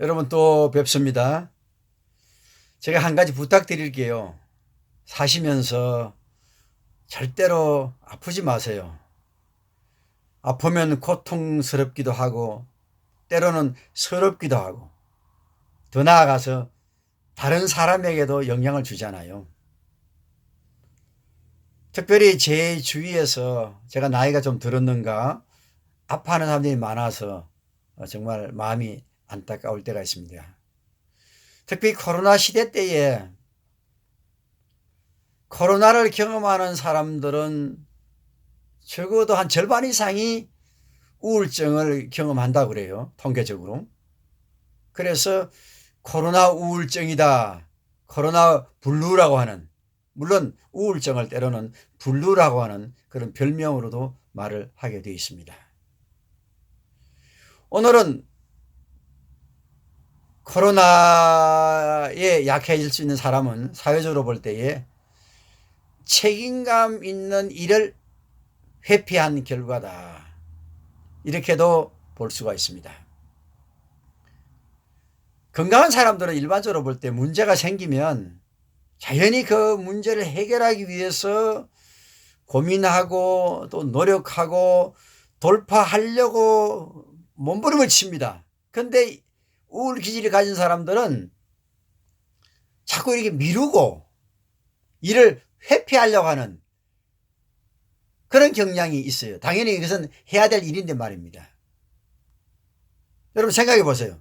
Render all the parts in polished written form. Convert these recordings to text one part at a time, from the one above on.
여러분 또 뵙습니다. 제가 한 가지 부탁드릴게요. 사시면서 절대로 아프지 마세요. 아프면 고통스럽기도 하고 때로는 서럽기도 하고 더 나아가서 다른 사람에게도 영향을 주잖아요. 특별히 제 주위에서 제가 나이가 좀 들었는가 아파하는 사람들이 많아서 정말 마음이 안타까울 때가 있습니다. 특히 코로나 시대 때에 코로나를 경험하는 사람들은 적어도 한 절반 이상이 우울증을 경험한다고 그래요. 통계적으로. 그래서 코로나 우울증이다. 코로나 블루라고 하는, 물론 우울증을 때로는 블루라고 하는 그런 별명으로도 말을 하게 되어 있습니다. 오늘은 코로나에 약해질 수 있는 사람은 사회적으로 볼 때에 책임감 있는 일을 회피한 결과다. 이렇게도 볼 수가 있습니다. 건강한 사람들은 일반적으로 볼 때 문제가 생기면 자연히 그 문제를 해결하기 위해서 고민하고 또 노력하고 돌파하려고 몸부림을 칩니다. 그런데 우울 기질을 가진 사람들은 자꾸 이렇게 미루고 일을 회피하려고 하는 그런 경향이 있어요. 당연히 이것은 해야 될 일인데 말입니다. 여러분 생각해 보세요.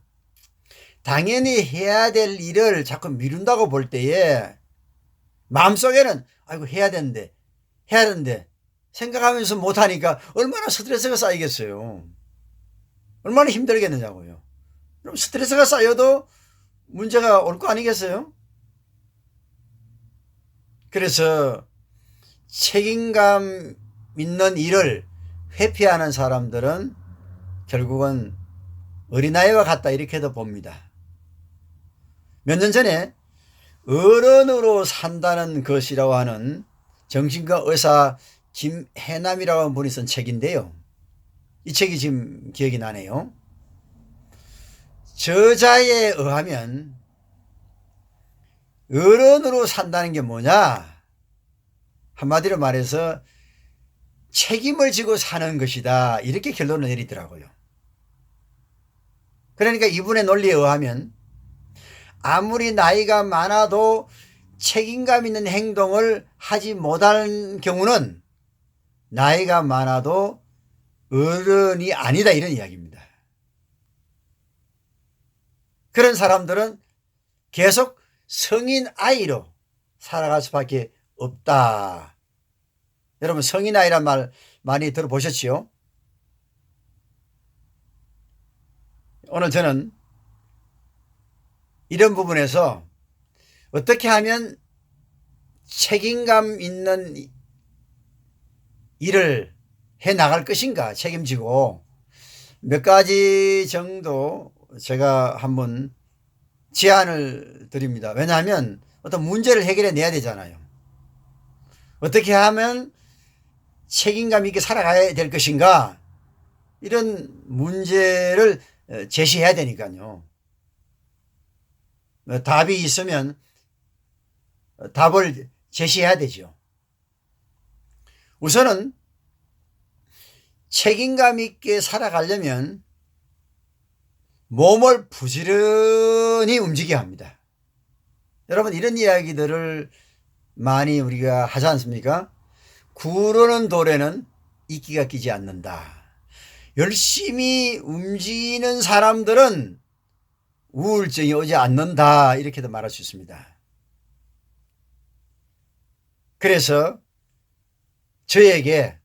당연히 해야 될 일을 자꾸 미룬다고 볼 때에 마음속에는 아이고 해야 되는데 해야 되는데 생각하면서 못하니까 얼마나 스트레스가 쌓이겠어요. 얼마나 힘들겠느냐고요. 그럼 스트레스가 쌓여도 문제가 올 거 아니겠어요? 그래서 책임감 있는 일을 회피하는 사람들은 결국은 어린아이와 같다 이렇게도 봅니다. 몇 년 전에 어른으로 산다는 것이라고 하는 정신과 의사 김해남이라고 하는 분이 쓴 책인데요. 이 책이 지금 기억이 나네요. 저자에 의하면 어른으로 산다는 게 뭐냐? 한마디로 말해서 책임을 지고 사는 것이다. 이렇게 결론을 내리더라고요. 그러니까 이분의 논리에 의하면 아무리 나이가 많아도 책임감 있는 행동을 하지 못할 경우는 나이가 많아도 어른이 아니다 이런 이야기입니다. 그런 사람들은 계속 성인 아이로 살아갈 수밖에 없다. 여러분 성인 아이란 말 많이 들어보셨지요? 오늘 저는 이런 부분에서 어떻게 하면 책임감 있는 일을 해 나갈 것인가 책임지고 몇 가지 정도 제가 한번 제안을 드립니다. 왜냐하면 어떤 문제를 해결해 내야 되잖아요. 어떻게 하면 책임감 있게 살아가야 될 것인가 이런 문제를 제시해야 되니까요. 답이 있으면 답을 제시해야 되죠. 우선은 책임감 있게 살아가려면 몸을 부지런히 움직여야 합니다. 여러분 이런 이야기들을 많이 우리가 하지 않습니까? 구르는 돌에는 이끼가 끼지 않는다. 열심히 움직이는 사람들은 우울증이 오지 않는다. 이렇게도 말할 수 있습니다. 그래서 저에게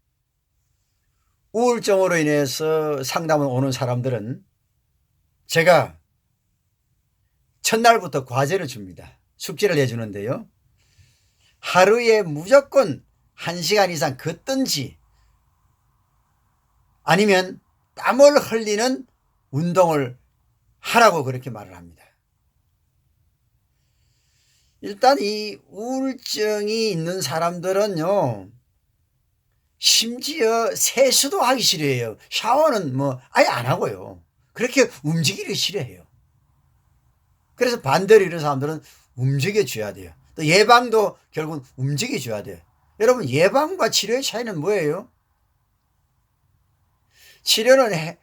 우울증으로 인해서 상담을 오는 사람들은 제가 첫날부터 과제를 줍니다. 숙제를 내주는데요. 하루에 무조건 1시간 이상 걷든지 아니면 땀을 흘리는 운동을 하라고 그렇게 말을 합니다. 일단 이 우울증이 있는 사람들은요, 심지어 세수도 하기 싫어해요. 샤워는 뭐 아예 안 하고요. 그렇게 움직이기 싫어해요. 그래서 반대로 이런 사람들은 움직여줘야 돼요. 또 예방도 결국은 움직여줘야 돼요. 여러분, 예방과 치료의 차이는 뭐예요? 치료는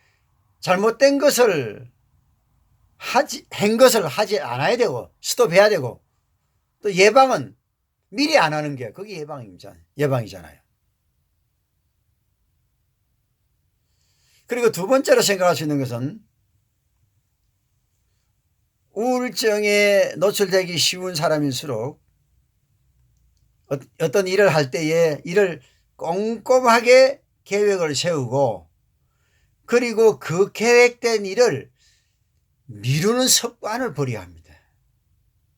잘못된 것을 한 것을 하지 않아야 되고 스톱해야 되고, 또 예방은 미리 안 하는 게 그게 예방이잖아요. 그리고 두 번째로 생각할 수 있는 것은 우울증에 노출되기 쉬운 사람일수록 어떤 일을 할 때에 일을 꼼꼼하게 계획을 세우고, 그리고 그 계획된 일을 미루는 습관을 버려야 합니다.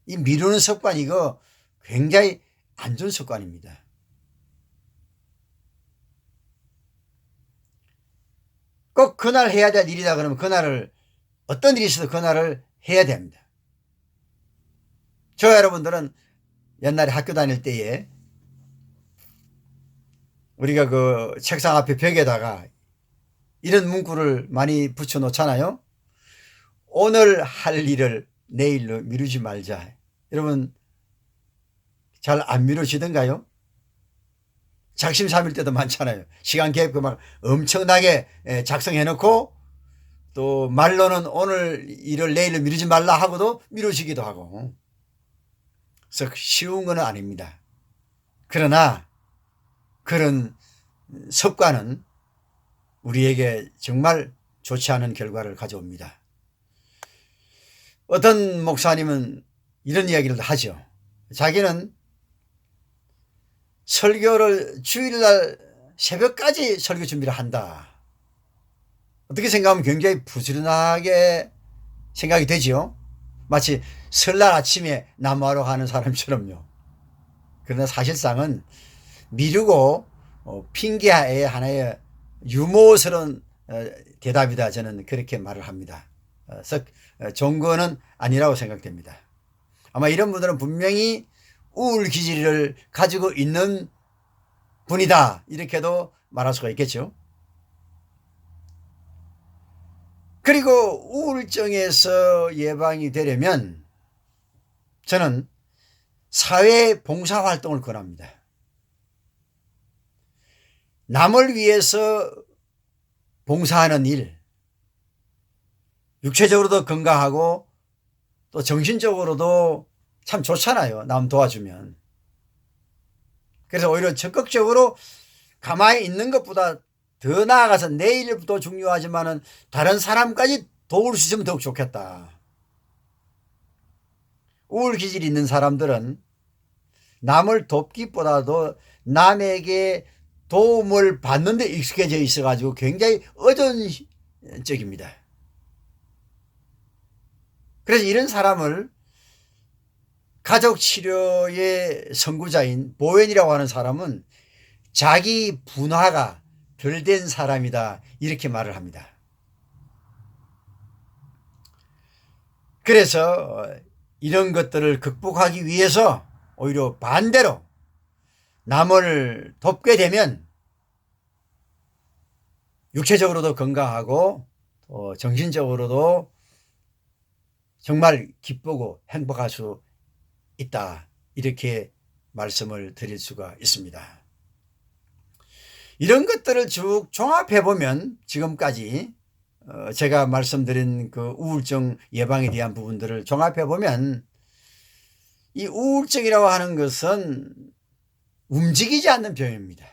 이 미루는 습관, 이거 굉장히 안 좋은 습관입니다. 꼭 그날 해야 될 일이다 그러면 그날을, 어떤 일이 있어도 그날을 해야 됩니다. 저 여러분들은 옛날에 학교 다닐 때에 우리가 그 책상 앞에 벽에다가 이런 문구를 많이 붙여 놓잖아요. 오늘 할 일을 내일로 미루지 말자. 여러분, 잘 안 미루시던가요? 작심삼일 때도 많잖아요. 시간 계획표 막 엄청나게 작성해 놓고, 또 말로는 오늘 일을 내일로 미루지 말라 하고도 미루시기도 하고. 그래서 쉬운 건 아닙니다. 그러나 그런 습관은 우리에게 정말 좋지 않은 결과를 가져옵니다. 어떤 목사님은 이런 이야기를 하죠. 자기는 설교를 주일날 새벽까지 설교 준비를 한다. 어떻게 생각하면 굉장히 부지런하게 생각이 되지요. 마치 설날 아침에 나무하러 가는 사람처럼요. 그러나 사실상은 미루고 핑계의 하나의 유머스러운 대답이다, 저는 그렇게 말을 합니다. 썩 좋은 거는 아니라고 생각됩니다. 아마 이런 분들은 분명히 우울 기질을 가지고 있는 분이다, 이렇게도 말할 수가 있겠죠. 그리고 우울증에서 예방이 되려면 저는 사회 봉사활동을 권합니다. 남을 위해서 봉사하는 일, 육체적으로도 건강하고 또 정신적으로도 참 좋잖아요. 남 도와주면. 그래서 오히려 적극적으로 가만히 있는 것보다 더 나아가서 내 일도 중요하지만 다른 사람까지 도울 수 있으면 더욱 좋겠다. 우울 기질이 있는 사람들은 남을 돕기보다도 남에게 도움을 받는 데 익숙해져 있어가지고 굉장히 의존적입니다. 그래서 이런 사람을 가족치료의 선구자인 보웬이라고 하는 사람은 자기 분화가 덜 된 사람이다, 이렇게 말을 합니다. 그래서 이런 것들을 극복하기 위해서 오히려 반대로 남을 돕게 되면 육체적으로도 건강하고 정신적으로도 정말 기쁘고 행복할 수 있다, 이렇게 말씀을 드릴 수가 있습니다. 이런 것들을 쭉 종합해 보면 지금까지 제가 말씀드린 그 우울증 예방에 대한 부분들을 종합해 보면 이 우울증이라고 하는 것은 움직이지 않는 병입니다.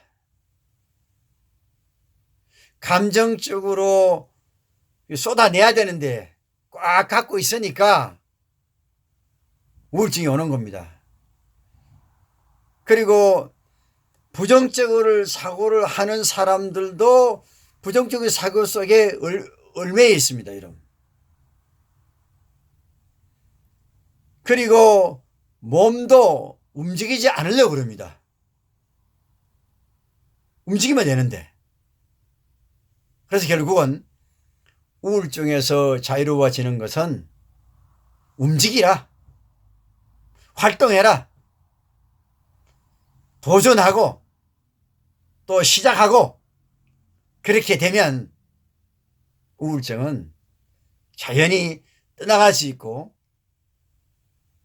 감정적으로 쏟아내야 되는데 꽉 갖고 있으니까 우울증이 오는 겁니다. 그리고 부정적으로 사고를 하는 사람들도 부정적인 사고 속에 얽매여 있습니다, 여러분. 그리고 몸도 움직이지 않으려고 그럽니다. 움직이면 되는데. 그래서 결국은 우울증에서 자유로워지는 것은 움직이라, 활동해라, 도전하고 또 시작하고, 그렇게 되면 우울증은 자연히 떠나갈 수 있고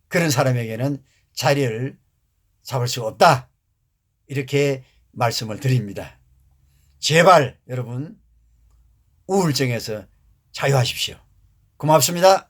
그런 사람에게는 자리를 잡을 수가 없다. 이렇게 말씀을 드립니다. 제발 여러분 우울증에서 자유하십시오. 고맙습니다.